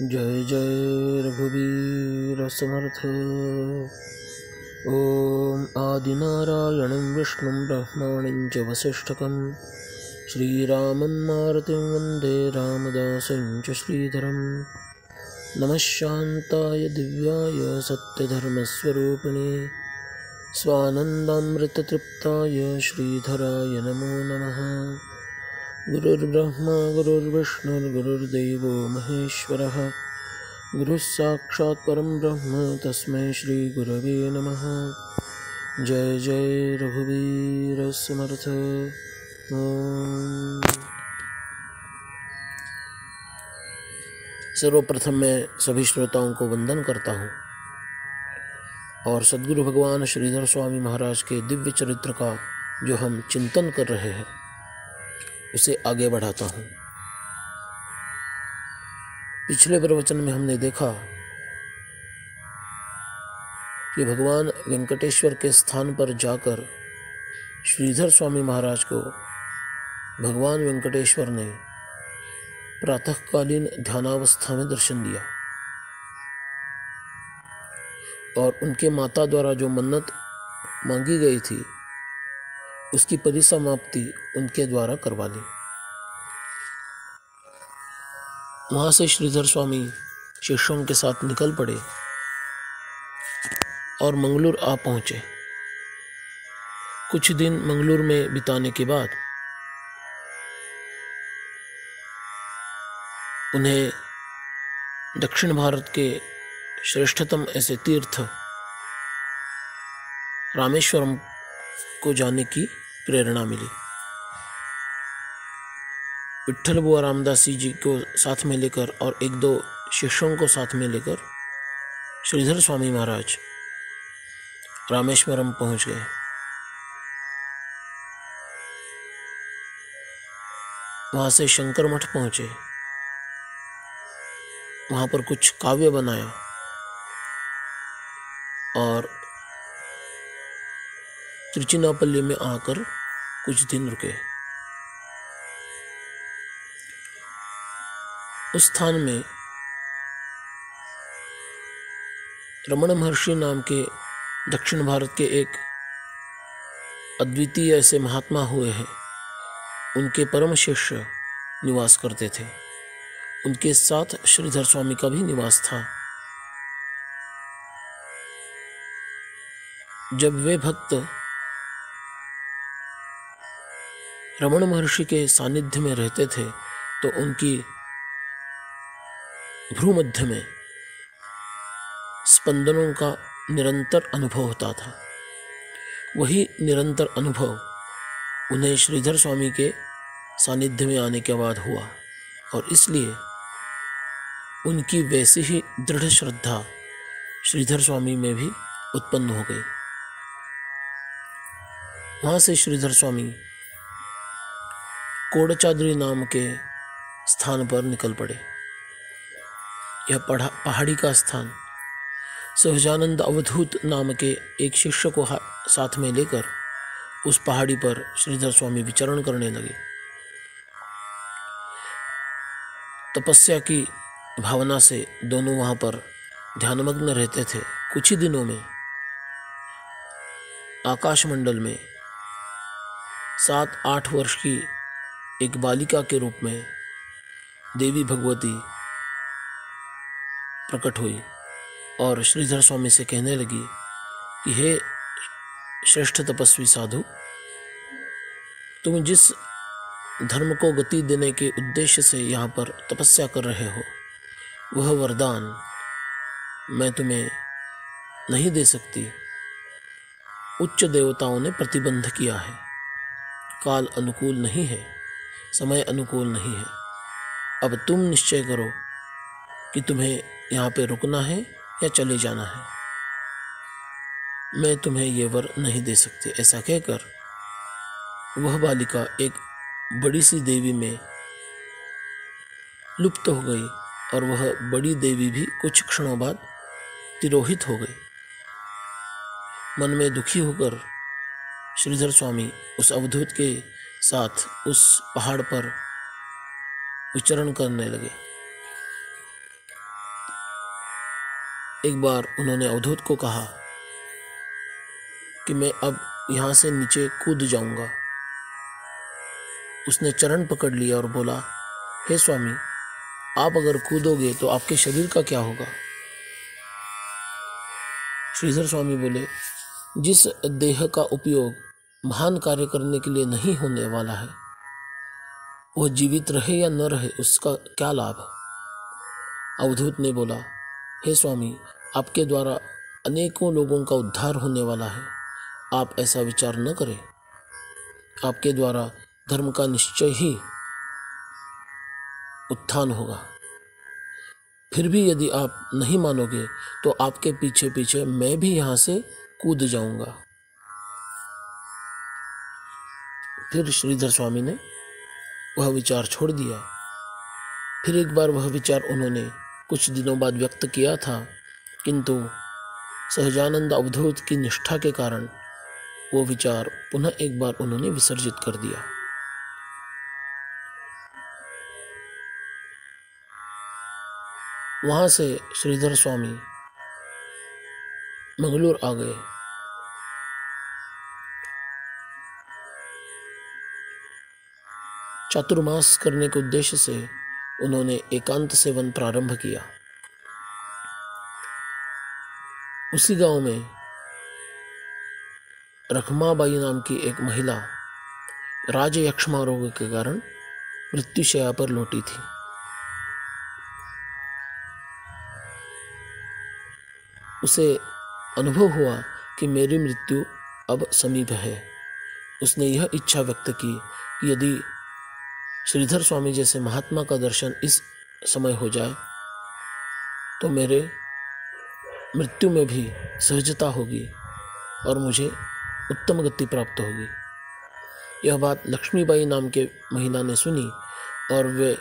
जय जय रघुवीर समर्थ। ओम आदिनारायणं विष्णुं ब्रह्मणं च वसिष्ठकं श्रीरामं मारुतिं वन्दे रामदासं च श्रीधरं। नमः शान्ताय दिव्याय सत्यधर्मस्वरूपिणे स्वानन्दामृततृप्ताय श्रीधराय नमो नमः। गुरुर्ब्रह्मा गुरुर्विष्णुर्गुरुर्देवो महेश्वरः गुरुः साक्षात् परं ब्रह्म तस्मै श्रीगुरवे नमः। जय जय रघुवीर समर्थ। सर्वप्रथम मैं सभी श्रोताओं को वंदन करता हूँ और सद्गुरु भगवान श्रीधर स्वामी महाराज के दिव्य चरित्र का जो हम चिंतन कर रहे हैं उसे आगे बढ़ाता हूँ। पिछले प्रवचन में हमने देखा कि भगवान वेंकटेश्वर के स्थान पर जाकर श्रीधर स्वामी महाराज को भगवान वेंकटेश्वर ने प्रातःकालीन ध्यानावस्था में दर्शन दिया और उनके माता द्वारा जो मन्नत मांगी गई थी उसकी परिसमाप्ति उनके द्वारा करवा ली। वहाँ से श्रीधर स्वामी शिष्यों के साथ निकल पड़े और मंगलूर आ पहुँचे। कुछ दिन मंगलूर में बिताने के बाद उन्हें दक्षिण भारत के श्रेष्ठतम ऐसे तीर्थ रामेश्वरम को जाने की प्रेरणा मिली। विट्ठल बुआ रामदासी जी को साथ में लेकर और एक दो शिष्यों को साथ में लेकर श्रीधर स्वामी महाराज रामेश्वरम पहुंच गए। वहां से शंकर मठ पहुंचे, वहां पर कुछ काव्य बनाया और त्रिचिनापल्ली में आकर कुछ दिन रुके। उस स्थान में रमण महर्षि नाम के दक्षिण भारत के एक अद्वितीय ऐसे महात्मा हुए हैं, उनके परम शिष्य निवास करते थे। उनके साथ श्रीधर स्वामी का भी निवास था। जब वे भक्त रमण महर्षि के सानिध्य में रहते थे तो उनकी भ्रूमध्य में स्पंदनों का निरंतर अनुभव होता था। वही निरंतर अनुभव उन्हें श्रीधर स्वामी के सानिध्य में आने के बाद हुआ और इसलिए उनकी वैसी ही दृढ़ श्रद्धा श्रीधर स्वामी में भी उत्पन्न हो गई। वहाँ से श्रीधर स्वामी कोडचाद्री नाम के स्थान पर निकल पड़े। यह पहाड़ी का स्थान सहजानंद अवधूत नाम के एक शिष्य को साथ में लेकर उस पहाड़ी पर श्रीधर स्वामी विचरण करने लगे। तपस्या की भावना से दोनों वहाँ पर ध्यानमग्न रहते थे। कुछ ही दिनों में आकाशमंडल में 7-8 वर्ष की एक बालिका के रूप में देवी भगवती प्रकट हुई और श्रीधर स्वामी से कहने लगी कि हे श्रेष्ठ तपस्वी साधु, तुम जिस धर्म को गति देने के उद्देश्य से यहाँ पर तपस्या कर रहे हो वह वरदान मैं तुम्हें नहीं दे सकती। उच्च देवताओं ने प्रतिबंध किया है। काल अनुकूल नहीं है, समय अनुकूल नहीं है। अब तुम निश्चय करो कि तुम्हें यहाँ पे रुकना है या चले जाना है। मैं तुम्हें ये वर नहीं दे सकती। ऐसा कहकर वह बालिका एक बड़ी सी देवी में लुप्त हो गई और वह बड़ी देवी भी कुछ क्षणों बाद तिरोहित हो गई। मन में दुखी होकर श्रीधर स्वामी उस अवधूत के साथ उस पहाड़ पर विचरण करने लगे। एक बार उन्होंने अवधूत को कहा कि मैं अब यहाँ से नीचे कूद जाऊंगा। उसने चरण पकड़ लिया और बोला, हे स्वामी, आप अगर कूदोगे तो आपके शरीर का क्या होगा? श्रीधर स्वामी बोले, जिस देह का उपयोग महान कार्य करने के लिए नहीं होने वाला है, वह जीवित रहे या न रहे, उसका क्या लाभ? अवधूत ने बोला, हे स्वामी, आपके द्वारा अनेकों लोगों का उद्धार होने वाला है, आप ऐसा विचार न करें। आपके द्वारा धर्म का निश्चय ही उत्थान होगा। फिर भी यदि आप नहीं मानोगे तो आपके पीछे पीछे मैं भी यहाँ से कूद जाऊंगा। फिर श्रीधर स्वामी ने वह विचार छोड़ दिया। फिर एक बार वह विचार उन्होंने कुछ दिनों बाद व्यक्त किया था, किंतु सहजानंद अवधूत की निष्ठा के कारण वो विचार पुनः एक बार उन्होंने विसर्जित कर दिया। वहां से श्रीधर स्वामी मंगलूर आ गए। चातुर्मास करने के उद्देश्य से उन्होंने एकांत सेवन प्रारंभ किया। उसी गांव में रखमाबाई नाम की एक महिला राजयक्ष्मा रोग के कारण मृत्युशैया पर लौटी थी। उसे अनुभव हुआ कि मेरी मृत्यु अब समीप है। उसने यह इच्छा व्यक्त की कि यदि श्रीधर स्वामी जैसे महात्मा का दर्शन इस समय हो जाए तो मेरे मृत्यु में भी सहजता होगी और मुझे उत्तम गति प्राप्त होगी। यह बात लक्ष्मीबाई नाम के महिला ने सुनी और वे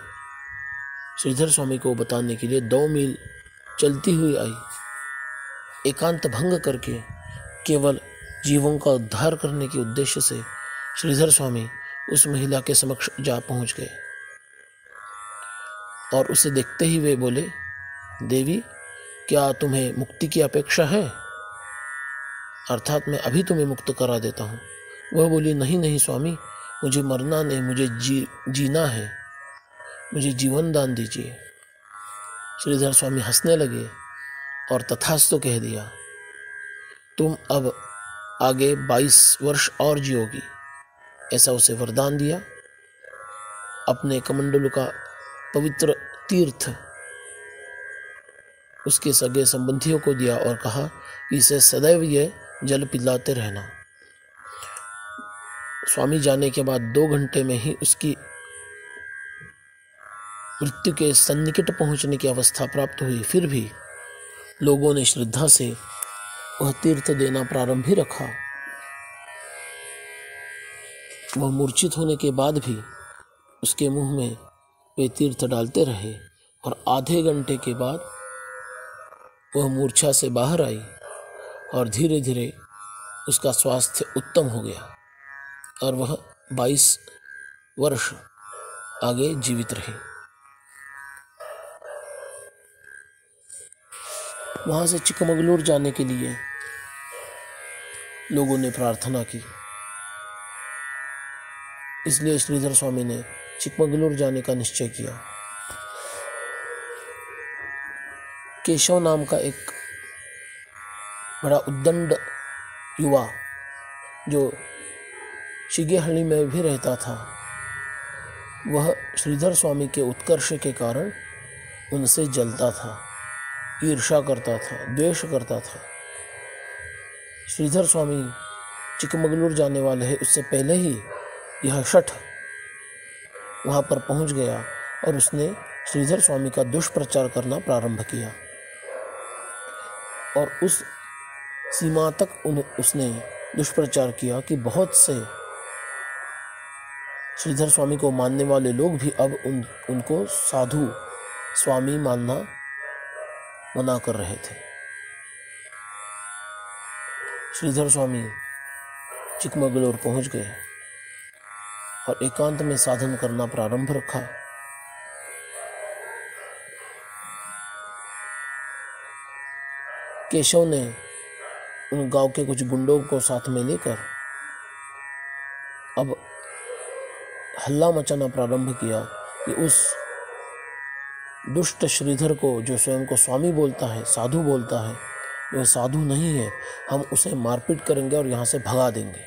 श्रीधर स्वामी को बताने के लिए 2 मील चलती हुई आई। एकांत भंग करके केवल जीवों का उद्धार करने के उद्देश्य से श्रीधर स्वामी उस महिला के समक्ष जा पहुंच गए और उसे देखते ही वे बोले, देवी, क्या तुम्हें मुक्ति की अपेक्षा है? अर्थात मैं अभी तुम्हें मुक्त करा देता हूँ। वह बोली, नहीं नहीं स्वामी, मुझे मरना नहीं, मुझे जीना है, मुझे जीवन दान दीजिए। श्रीधर स्वामी हंसने लगे और तथास्तु कह दिया, तुम अब आगे 22 वर्ष और जियोगी, ऐसा उसे वरदान दिया। अपने कमंडलू का पवित्र तीर्थ उसके सगे संबंधियों को दिया और कहा कि इसे सदैव ये जल पिलाते रहना। स्वामी जाने के बाद 2 घंटे में ही उसकी मृत्यु के सन्निकट पहुंचने की अवस्था प्राप्त हुई। फिर भी लोगों ने श्रद्धा से वह तीर्थ देना प्रारंभ ही रखा। वह मूर्छित होने के बाद भी उसके मुंह में वे तीर्थ डालते रहे और आधे घंटे के बाद वह मूर्छा से बाहर आई और धीरे धीरे उसका स्वास्थ्य उत्तम हो गया और वह 22 वर्ष आगे जीवित रही। वहाँ से चिकमगलूर जाने के लिए लोगों ने प्रार्थना की। इसलिए श्रीधर स्वामी ने चिकमगलूर जाने का निश्चय किया। केशव नाम का एक बड़ा उद्दंड युवा जो शिगेहल्ली में भी रहता था, वह श्रीधर स्वामी के उत्कर्ष के कारण उनसे जलता था, ईर्ष्या करता था, द्वेष करता था। श्रीधर स्वामी चिकमगलूर जाने वाले हैं, उससे पहले ही यह शठ वहाँ पर पहुँच गया और उसने श्रीधर स्वामी का दुष्प्रचार करना प्रारंभ किया और उस सीमा तक उसने दुष्प्रचार किया कि बहुत से श्रीधर स्वामी को मानने वाले लोग भी अब उनको साधु स्वामी मानना मना कर रहे थे। श्रीधर स्वामी चिकमगलूर पहुंच गए और एकांत में साधन करना प्रारंभ रखा। केशव ने उन गांव के कुछ गुंडों को साथ में लेकर अब हल्ला मचाना प्रारंभ किया कि उस दुष्ट श्रीधर को, जो स्वयं को स्वामी बोलता है, साधु बोलता है, वह साधु नहीं है, हम उसे मारपीट करेंगे और यहाँ से भगा देंगे।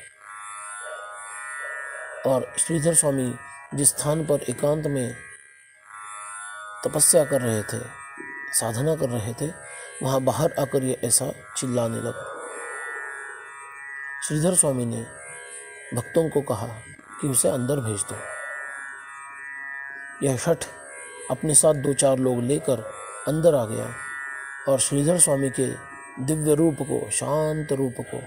और श्रीधर स्वामी जिस स्थान पर एकांत में तपस्या कर रहे थे, साधना कर रहे थे, वहाँ बाहर आकर ये ऐसा चिल्लाने लगा। श्रीधर स्वामी ने भक्तों को कहा कि उसे अंदर भेज दो। यह शठ अपने साथ 2-4 लोग लेकर अंदर आ गया और श्रीधर स्वामी के दिव्य रूप को, शांत रूप को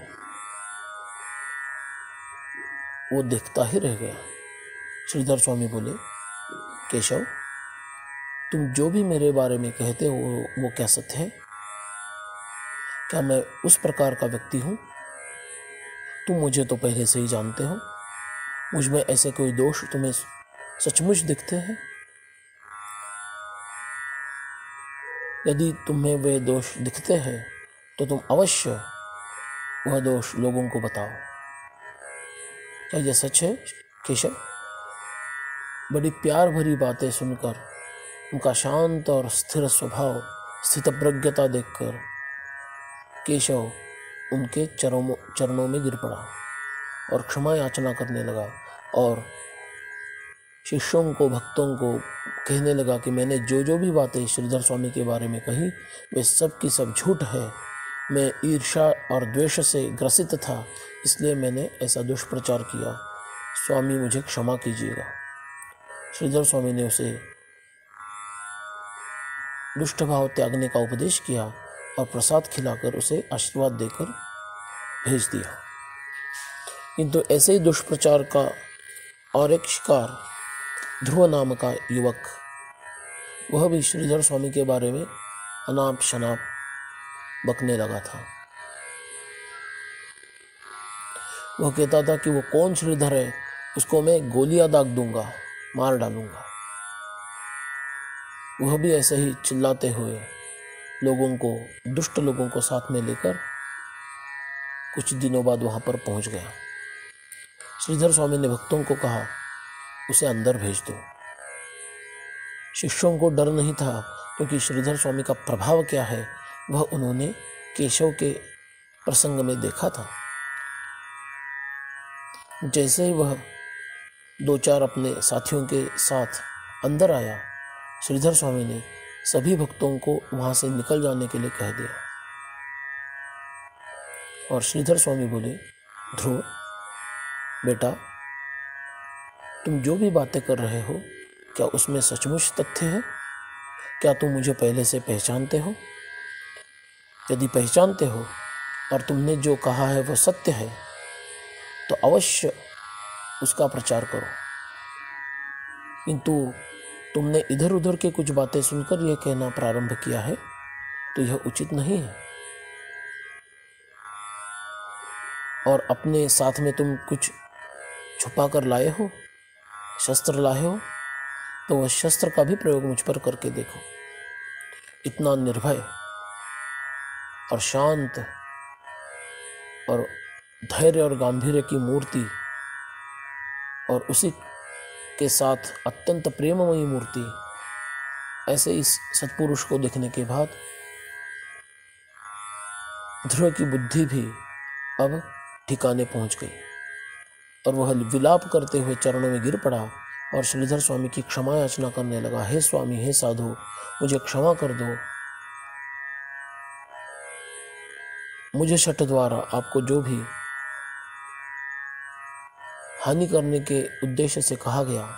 वो देखता ही रह गया। श्रीधर स्वामी बोले, केशव, तुम जो भी मेरे बारे में कहते हो वो क्या सत्य है? क्या मैं उस प्रकार का व्यक्ति हूँ? तुम मुझे तो पहले से ही जानते हो। मुझ में ऐसे कोई दोष तुम्हें सचमुच दिखते हैं? यदि तुम्हें वे दोष दिखते हैं तो तुम अवश्य वह दोष लोगों को बताओ। क्या यह सच है केशव? बड़ी प्यार भरी बातें सुनकर, उनका शांत और स्थिर स्वभाव, स्थितप्रज्ञता देखकर केशव उनके चरणों में गिर पड़ा और क्षमा याचना करने लगा और शिष्यों को, भक्तों को कहने लगा कि मैंने जो भी बातें श्रीधर स्वामी के बारे में कही वे सब की सब झूठ है। मैं ईर्ष्या और द्वेष से ग्रसित था, इसलिए मैंने ऐसा दुष्प्रचार किया। स्वामी मुझे क्षमा कीजिएगा। श्रीधर स्वामी ने उसे दुष्ट भाव त्यागने का उपदेश किया और प्रसाद खिलाकर उसे आशीर्वाद देकर भेज दिया। किंतु ऐसे ही दुष्प्रचार का और एक शिकार ध्रुव नाम का युवक, वह भी श्रीधर स्वामी के बारे में अनाप शनाप बकने लगा था। वह कहता था कि वो कौन श्रीधर है, उसको मैं गोलियां दाग दूंगा, मार डालूंगा। वह भी ऐसे ही चिल्लाते हुए लोगों को, दुष्ट लोगों को साथ में लेकर कुछ दिनों बाद वहां पर पहुंच गया। श्रीधर स्वामी ने भक्तों को कहा, उसे अंदर भेज दो। शिष्यों को डर नहीं था, क्योंकि श्रीधर स्वामी का प्रभाव क्या है वह उन्होंने केशव के प्रसंग में देखा था। जैसे ही वह 2-4 अपने साथियों के साथ अंदर आया, श्रीधर स्वामी ने सभी भक्तों को वहां से निकल जाने के लिए कह दिया। और श्रीधर स्वामी बोले, ध्रुव बेटा, तुम जो भी बातें कर रहे हो क्या उसमें सचमुच तथ्य है? क्या तुम मुझे पहले से पहचानते हो? यदि पहचानते हो और तुमने जो कहा है वह सत्य है तो अवश्य उसका प्रचार करो। किंतु तुमने इधर उधर के कुछ बातें सुनकर यह कहना प्रारंभ किया है तो यह उचित नहीं है। और अपने साथ में तुम कुछ छुपा कर लाए हो, शस्त्र लाए हो, तो वह शस्त्र का भी प्रयोग मुझ पर करके देखो। इतना निर्भय और शांत और धैर्य और गांधीर्य की मूर्ति और उसी के साथ अत्यंत प्रेममयी मूर्ति, ऐसे इस सत्पुरुष को देखने के बाद ध्रुव की बुद्धि भी अब ठिकाने पहुंच गई और वह विलाप करते हुए चरणों में गिर पड़ा और श्रीधर स्वामी की क्षमा याचना करने लगा। हे स्वामी, हे साधु, मुझे क्षमा कर दो। मुझे शठ द्वारा आपको जो भी हानि करने के उद्देश्य से कहा गया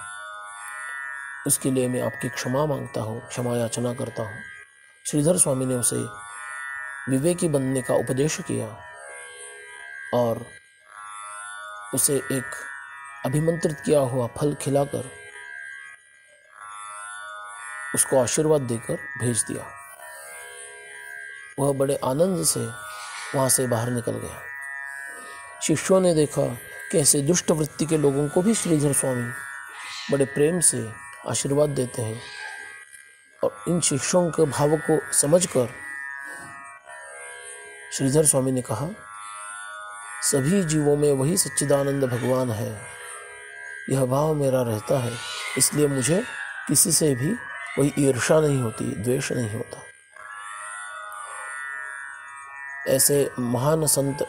उसके लिए मैं आपकी क्षमा मांगता हूँ, क्षमा याचना करता हूँ। श्रीधर स्वामी ने उसे विवेकी बनने का उपदेश किया और उसे एक अभिमंत्रित किया हुआ फल खिलाकर उसको आशीर्वाद देकर भेज दिया। वह बड़े आनंद से वहां से बाहर निकल गया। शिष्यों ने देखा कि ऐसे दुष्ट वृत्ति के लोगों को भी श्रीधर स्वामी बड़े प्रेम से आशीर्वाद देते हैं और इन शिष्यों के भाव को समझकर श्रीधर स्वामी ने कहा, सभी जीवों में वही सच्चिदानंद भगवान है, यह भाव मेरा रहता है, इसलिए मुझे किसी से भी कोई ईर्ष्या नहीं होती, द्वेष नहीं होता। ऐसे महान संत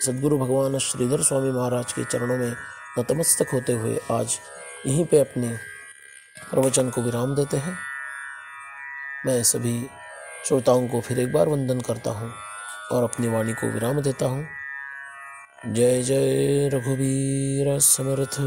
सद्गुरु भगवान श्रीधर स्वामी महाराज के चरणों में नतमस्तक होते हुए आज यहीं पे अपने प्रवचन को विराम देते हैं। मैं सभी श्रोताओं को फिर एक बार वंदन करता हूँ और अपनी वाणी को विराम देता हूँ। जय जय रघुवीर समर्थ।